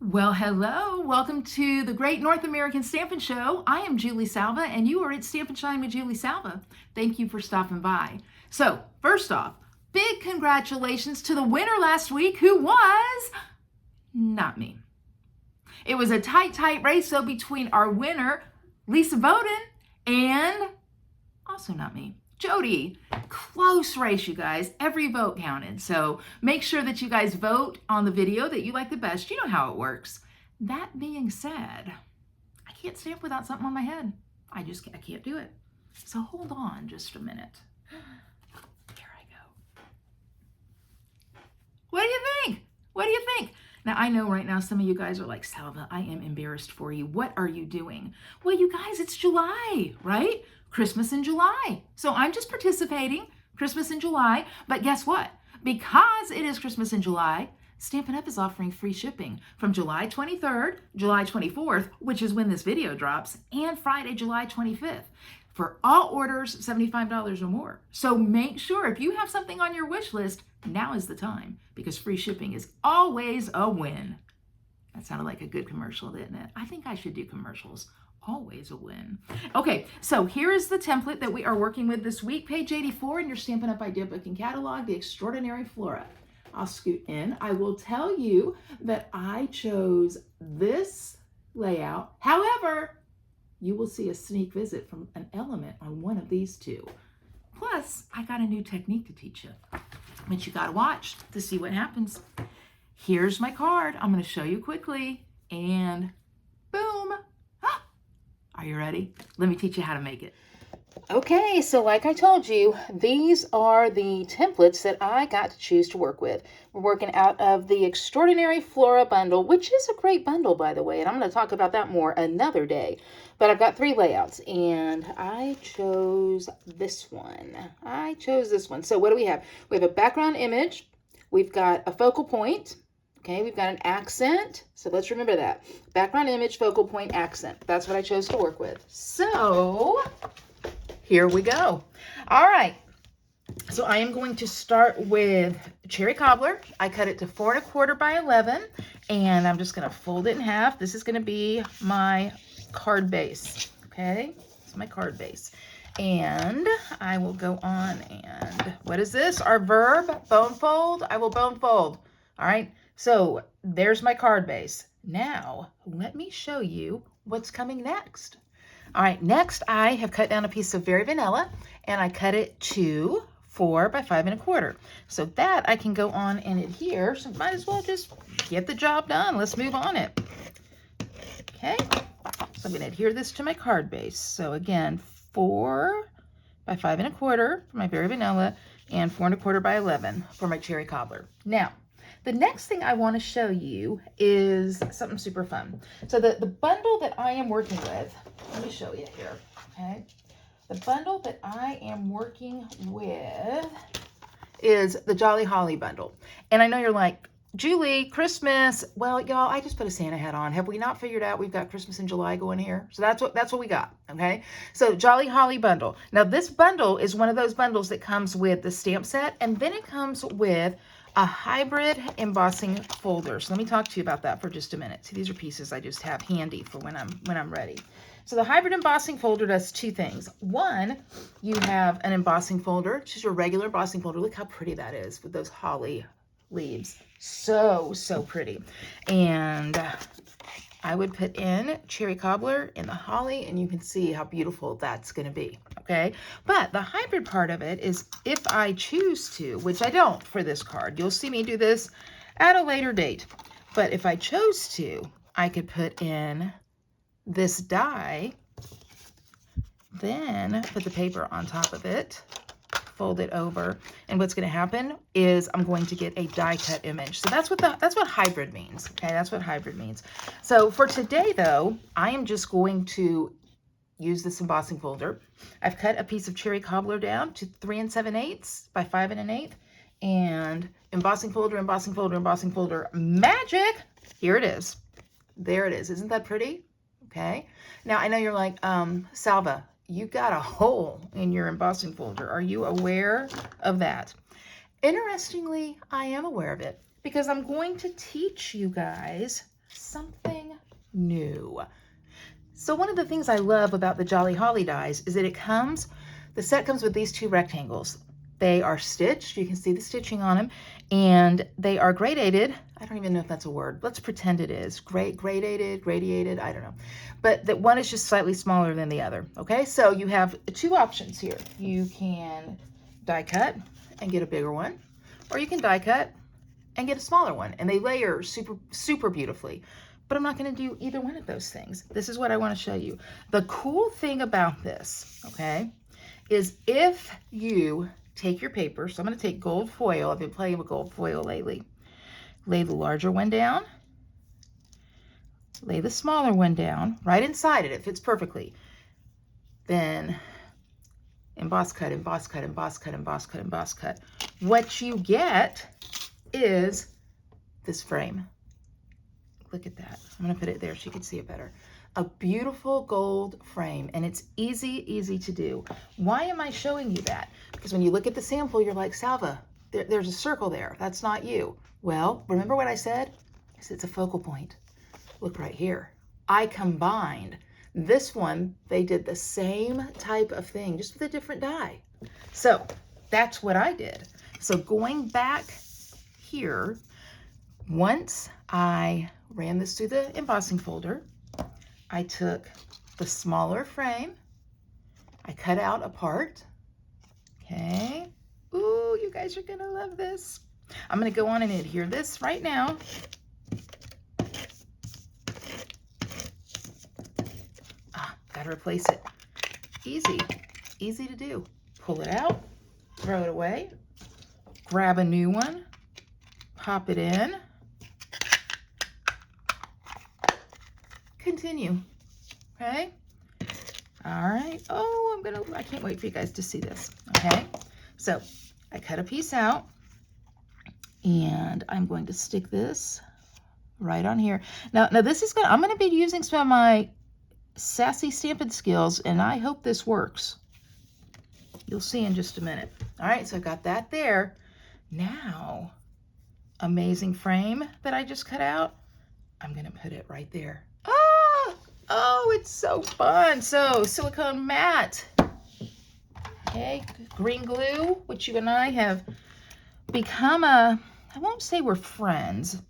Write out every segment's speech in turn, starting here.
Well, hello. Welcome to the Great North American Stampin' Show. I am Julie Salva, and you are at Stampin' Shine with Julie Salva. Thank you for stopping by. So, first off, big congratulations to the winner last week, who was not me. It was a tight race, though, between our winner, Lisa Bowden, and also not me, Jodi. Close race, you guys. Every vote counted. So make sure that you guys vote on the video that you like the best. You know how it works. That being said, I can't stamp without something on my head. I can't do it. So hold on just a minute. Here I go. What do you think? What do you think? Now, I know right now some of you guys are like, Salva, I am embarrassed for you. What are you doing? Well, you guys, it's July, right? Christmas in July. So I'm just participating, Christmas in July. But guess what? Because it is Christmas in July, Stampin' Up! Is offering free shipping from July 23rd, July 24th, which is when this video drops, and Friday, July 25th. For all orders, $75 or more. So make sure if you have something on your wish list, now is the time, because free shipping is always a win. That sounded like a good commercial, didn't it? I think I should do commercials. Always a win. Okay, so here is the template that we are working with this week. Page 84 in your Stampin' Up! Idea Book and Catalog, The Extraordinary Flora. I'll scoot in. I will tell you that I chose this layout. However, you will see a sneak visit from an element on one of these two. Plus, I got a new technique to teach you, which you gotta watch to see what happens. Here's my card. I'm gonna show you quickly, and boom. Ah, are you ready? Let me teach you how to make it. Okay, so like I told you, these are the templates that I got to choose to work with. We're working out of the Extraordinary Flora bundle, which is a great bundle, by the way, and I'm going to talk about that more another day. But I've got 3 layouts, and I chose this one. So what do we have? We have a background image. We've got a focal point. Okay, we've got an accent. So let's remember that. Background image, focal point, accent. That's what I chose to work with. So here we go. All right. So I am going to start with Cherry Cobbler. I cut it to 4 1/4 by 11, and I'm just going to fold it in half. This is going to be my card base. Okay, it's my card base. And I will go on and, what is this? Our verb, bone fold. I will bone fold. All right. So there's my card base. Now, let me show you what's coming next. All right, next I have cut down a piece of Very Vanilla, and I cut it to 4 by 5 1/4. So that I can go on and adhere, so might as well just get the job done. Let's move on it. Okay, so I'm gonna adhere this to my card base. So again, 4 by 5 1/4 for my Very Vanilla, and 4 1/4 by 11 for my Cherry Cobbler. Now, the next thing I want to show you is something super fun. So the bundle that I am working with, let me show you here, okay? The bundle that I am working with is the Jolly Holly bundle. And I know you're like, Julie, Christmas. Well, y'all, I just put a Santa hat on. Have we not figured out we've got Christmas in July going here? So that's what we got, okay? So Jolly Holly bundle. Now this bundle is one of those bundles that comes with the stamp set, and then it comes with a hybrid embossing folder. So let me talk to you about that for just a minute. See, these are pieces I just have handy for when I'm ready. So the hybrid embossing folder does 2 things. One, you have an embossing folder, which is your regular embossing folder. Look how pretty that is with those holly leaves. So pretty. And I would put in Cherry Cobbler in the holly, and you can see how beautiful that's going to be, okay? But the hybrid part of it is, if I choose to, which I don't for this card, you'll see me do this at a later date, but if I chose to, I could put in this die, then put the paper on top of it, fold it over, and what's going to happen is I'm going to get a die cut image. So that's what hybrid means. Okay, that's what hybrid means. So for today though, I am just going to use this embossing folder. I've cut a piece of Cherry Cobbler down to 3 7/8 by 5 1/8, and embossing folder, embossing folder, embossing folder, magic. Here it is. There it is. Isn't that pretty? Okay. Now I know you're like, Salva, you got a hole in your embossing folder. Are you aware of that? Interestingly, I am aware of it, because I'm going to teach you guys something new. So one of the things I love about the Jolly Holly dies is that the set comes with these 2 rectangles. They are stitched, you can see the stitching on them, and they are gradated. I don't even know if that's a word. Let's pretend it is. Gradiated, I don't know. But that one is just slightly smaller than the other, okay? So you have 2 options here. You can die cut and get a bigger one, or you can die cut and get a smaller one, and they layer super beautifully. But I'm not gonna do either one of those things. This is what I wanna show you. The cool thing about this, okay, is if you take your paper, so I'm gonna take gold foil, I've been playing with gold foil lately. Lay the larger one down, lay the smaller one down, right inside it fits perfectly. Then emboss cut, emboss cut, emboss cut, emboss cut, emboss cut. What you get is this frame. Look at that. I'm gonna put it there so you can see it better. A beautiful gold frame, and it's easy to do. Why am I showing you that? Because when you look at the sample, you're like, Salva, there's a circle there. That's not you. Well, remember what I said? I said it's a focal point. Look right here. I combined this one. They did the same type of thing, just with a different die. So that's what I did. So going back here, once I ran this through the embossing folder, I took the smaller frame, I cut out a part, okay? Ooh, you guys are gonna love this. I'm gonna go on and adhere this right now. Gotta replace it. Easy to do. Pull it out, throw it away, grab a new one, pop it in, continue, okay? All right, oh, I can't wait for you guys to see this, okay? So I cut a piece out, and I'm going to stick this right on here. Now this is I'm gonna be using some of my sassy Stampin' skills, and I hope this works. You'll see in just a minute. All right, so I've got that there. Now, amazing frame that I just cut out, I'm gonna put it right there. Oh, it's so fun. So silicone matte, okay, green glue, which you and I have become I won't say we're friends,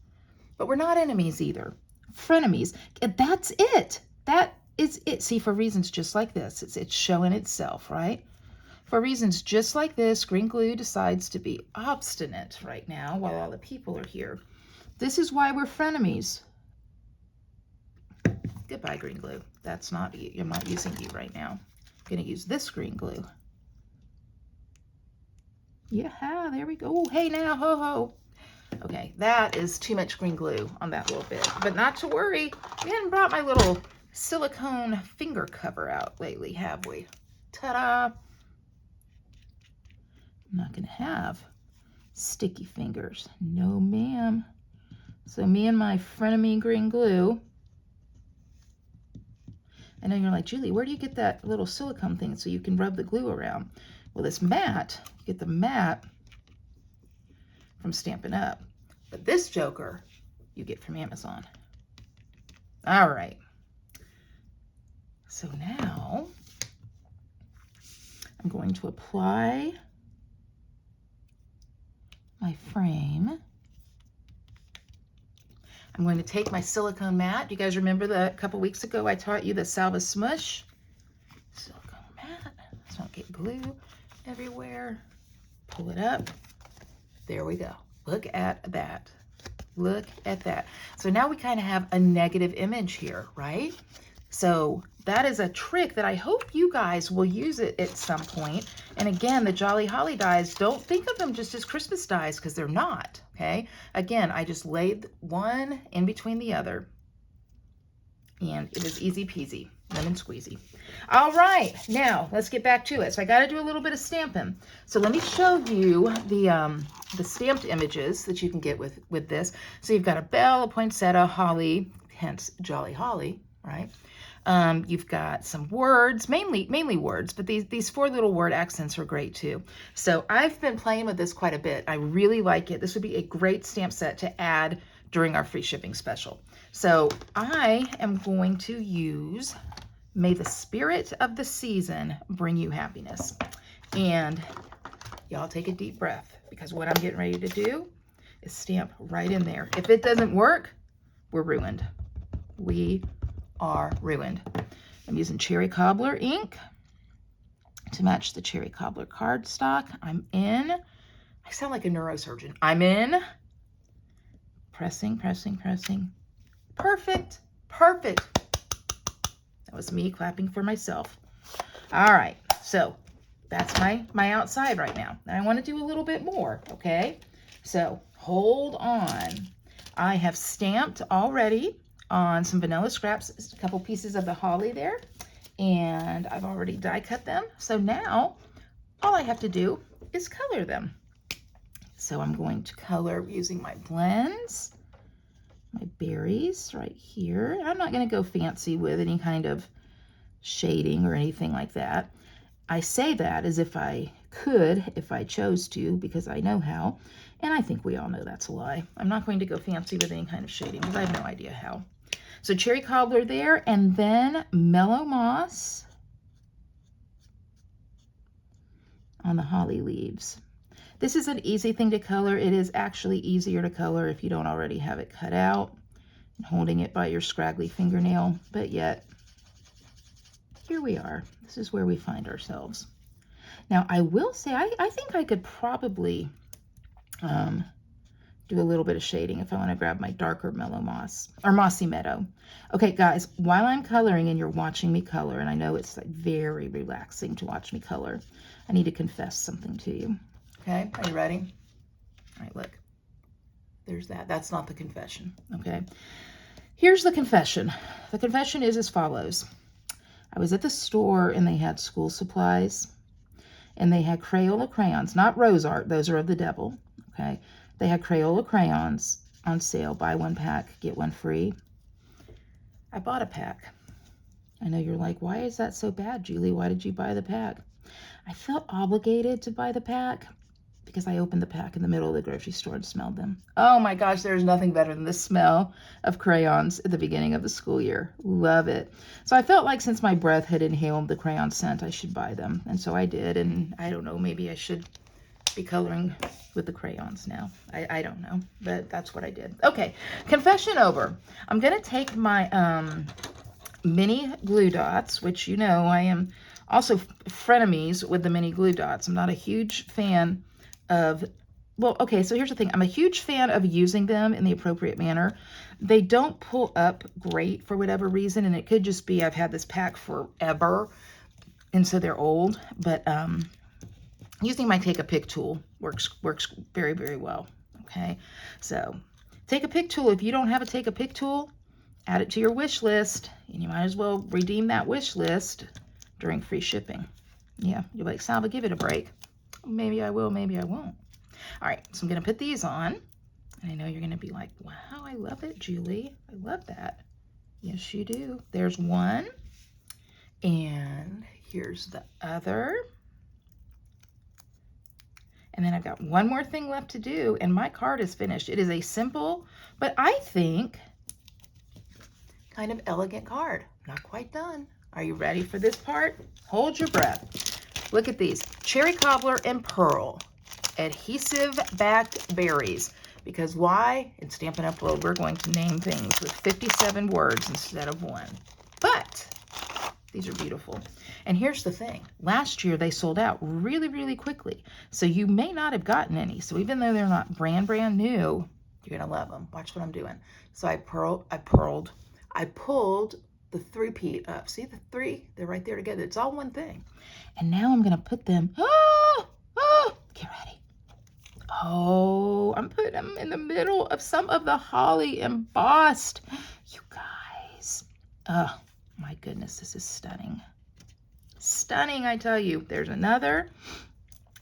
but we're not enemies either. Frenemies. That's it. That is it. See, for reasons just like this, it's showing itself, right? For reasons just like this, green glue decides to be obstinate right now while all the people are here. This is why we're frenemies. Goodbye, green glue. That's not you. I'm not using you right now. I'm going to use this green glue. Yeah, there we go. Hey now, ho ho. Okay, that is too much green glue on that little bit. But not to worry. We hadn't brought my little silicone finger cover out lately, have we? Ta-da! I'm not going to have sticky fingers. No, ma'am. So me and my frenemy green glue. And then you're like, Julie, where do you get that little silicone thing so you can rub the glue around? Well, this mat, you get the mat from Stampin' Up. But this joker, you get from Amazon. All right. So now, I'm going to apply my frame. I'm going to take my silicone mat. You guys remember a couple weeks ago I taught you the Salva Smush? Silicone mat, so don't get glue everywhere. Pull it up. There we go. Look at that. Look at that. So now we kind of have a negative image here, right? So that is a trick that I hope you guys will use it at some point. And again, the Jolly Holly dies, don't think of them just as Christmas dies, because they're not, okay? Again, I just laid one in between the other. And it was easy peasy, lemon squeezy. All right, now let's get back to it. So I got to do a little bit of stamping. So let me show you the stamped images that you can get with this. So you've got a bell, a poinsettia, holly, hence Jolly Holly, right? You've got some words, mainly words, but these 4 little word accents are great too. So I've been playing with this quite a bit. I really like it. This would be a great stamp set to add during our free shipping special. So I am going to use May the Spirit of the Season Bring You Happiness. And y'all take a deep breath, because what I'm getting ready to do is stamp right in there. If it doesn't work, we're ruined. We are ruined. I'm using Cherry Cobbler ink to match the Cherry Cobbler cardstock. I'm in. I sound like a neurosurgeon. I'm in. Pressing, pressing, pressing. Perfect, perfect. That was me clapping for myself. All right, so that's my outside right now. And I want to do a little bit more, okay? So hold on. I have stamped already on some vanilla scraps, a couple pieces of the holly there, and I've already die cut them. So now all I have to do is color them. So I'm going to color using my blends, my berries right here. I'm not going to go fancy with any kind of shading or anything like that. I say that as if I could, if I chose to, because I know how, and I think we all know that's a lie. I'm not going to go fancy with any kind of shading because I have no idea how. So Cherry Cobbler there, and then Mellow Moss on the holly leaves. This is an easy thing to color. It is actually easier to color if you don't already have it cut out and holding it by your scraggly fingernail, but yet here we are. This is where we find ourselves. Now, I will say, I think I could probably do a little bit of shading if I want to grab my darker Mellow Moss, or Mossy Meadow. Okay, guys, while I'm coloring and you're watching me color, and I know it's like very relaxing to watch me color, I need to confess something to you. Okay, are you ready? All right, look. There's that. That's not the confession, okay? Here's the confession. The confession is as follows. I was at the store and they had school supplies and they had Crayola crayons, not rose art, those are of the devil, okay? They had Crayola crayons on sale, buy one pack, get one free. I bought a pack. I know you're like, why is that so bad, Julie? Why did you buy the pack? I felt obligated to buy the pack because I opened the pack in the middle of the grocery store and smelled them. Oh my gosh, there's nothing better than the smell of crayons at the beginning of the school year. Love it. So I felt like since my breath had inhaled the crayon scent, I should buy them. And so I did. And I don't know, maybe I should be coloring with the crayons now. I don't know, but that's what I did. Okay, confession over. I'm going to take my mini glue dots, which you know I am also frenemies with the mini glue dots. I'm not a huge fan of, well, okay, so here's the thing. I'm a huge fan of using them in the appropriate manner. They don't pull up great for whatever reason, and it could just be I've had this pack forever, and so they're old, but using my Take a Pick tool works very, very well, okay? So Take a Pick tool. If you don't have a Take a Pick tool, add it to your wish list, and you might as well redeem that wish list during free shipping. Yeah, you're like, Salva, give it a break. Maybe I will, maybe I won't. All right, so I'm going to put these on. And I know you're going to be like, wow, I love it, Julie. I love that. Yes, you do. There's one. And here's the other. And then I've got one more thing left to do, and my card is finished. It is a simple, but I think kind of elegant card. Not quite done. Are you ready for this part? Hold your breath. Look at these. Cherry Cobbler and Pearl. Adhesive backed berries. Because why? In Stampin' Upload, we're going to name things with 57 words instead of one. But these are beautiful. And here's the thing. Last year, they sold out really, really quickly. So you may not have gotten any. So even though they're not brand new, you're going to love them. Watch what I'm doing. So I pulled the 3-peat up. See the 3? They're right there together. It's all one thing. And now I'm going to put them, get ready. Oh, I'm putting them in the middle of some of the holly embossed. You guys. Oh, my goodness, this is stunning. Stunning, I tell you. There's another.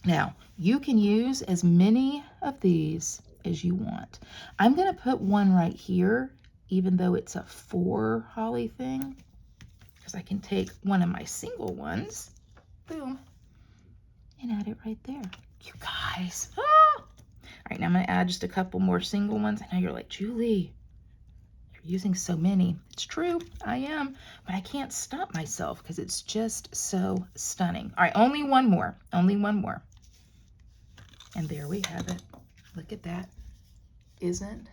Now, you can use as many of these as you want. I'm going to put one right here, even though it's a 4 holly thing, because I can take one of my single ones, boom, and add it right there. You guys. Ah! right, now I'm going to add just a couple more single ones. I know you're like, Julie, you're using so many. It's true, I am, but I can't stop myself because it's just so stunning. All right, only one more, only one more. And there we have it. Look at that. Isn't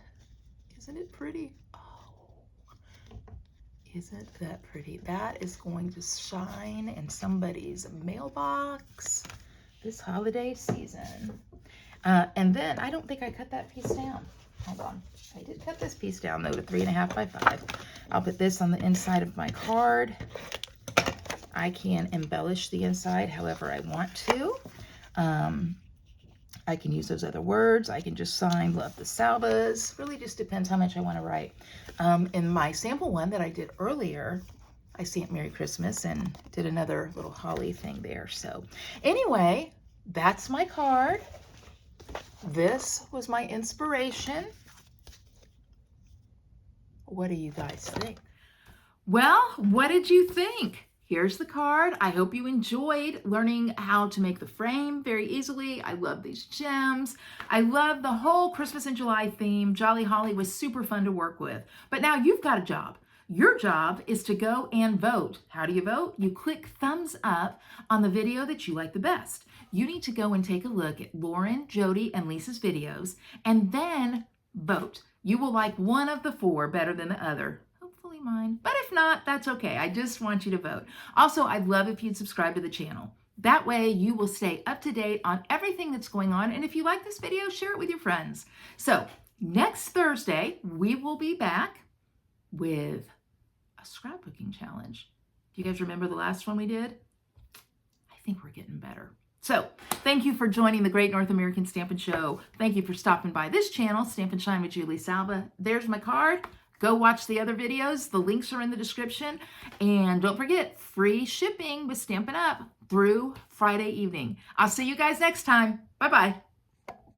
it pretty? Isn't that pretty? That is going to shine in somebody's mailbox this holiday season. And then I don't think I cut that piece down. Hold on. I did cut this piece down though to 3.5 by 5. I'll put this on the inside of my card. I can embellish the inside however I want to. I can use those other words. I can just sign love the Salvas. Really just depends how much I want to write. In my sample one that I did earlier, I stamped Merry Christmas and did another little holly thing there. So anyway, that's my card. This was my inspiration. What do you guys think? Well, what did you think? Here's the card. I hope you enjoyed learning how to make the frame very easily. I love these gems. I love the whole Christmas in July theme. Jolly Holly was super fun to work with. But now you've got a job. Your job is to go and vote. How do you vote? You click thumbs up on the video that you like the best. You need to go and take a look at Lauren, Jodi, and Lisa's videos and then vote. You will like one of the 4 better than the other. Mine, but if not, that's okay. I just want you to vote. Also, I'd love if you'd subscribe to the channel. That way you will stay up to date on everything that's going on. And if you like this video, share it with your friends. So next Thursday, we will be back with a scrapbooking challenge. Do you guys remember the last one we did? I think we're getting better. So thank you for joining the Great North American Stampin' Show. Thank you for stopping by this channel, Stampin' Shine with Julie Salva. There's my card. Go watch the other videos. The links are in the description. And don't forget, free shipping with Stampin' Up! Through Friday evening. I'll see you guys next time. Bye-bye.